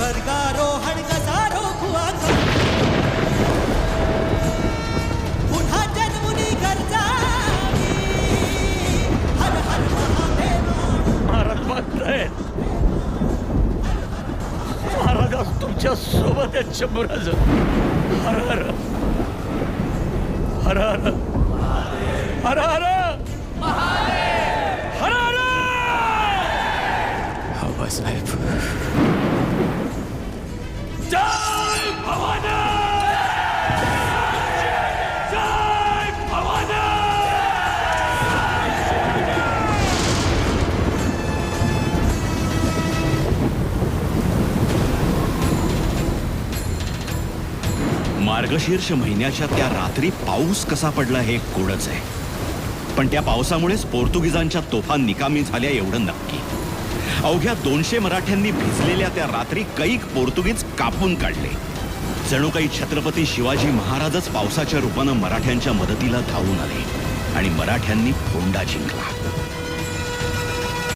स्वर्गारोहण कसा रोखू आखून पुन्हा जन्मुनी गरजावी हर हर महादेवा. महाराज वागतायत. महाराज आज तुमच्या सोबत आहेत 100 जण. हर हर हर हर हर हर हर हर. आबासाहेब, जय भवानी, जय भवानी. मार्गशीर्ष महिन्याच्या त्या रात्री पाऊस कसा पडला हे कोडच आहे. पण त्या पावसामुळेच पोर्तुगीजांच्या तोफा निकामी झाल्या एवढं नक्की. अवघ्या 200 मराठ्यांनी भिजलेल्या त्या रात्री कैक पोर्तुगीज कापून काढले. जणू काही छत्रपती शिवाजी महाराजच पावसाच्या रूपानं मराठ्यांच्या मदतीला धावून आले आणि मराठ्यांनी फोंडा जिंकला.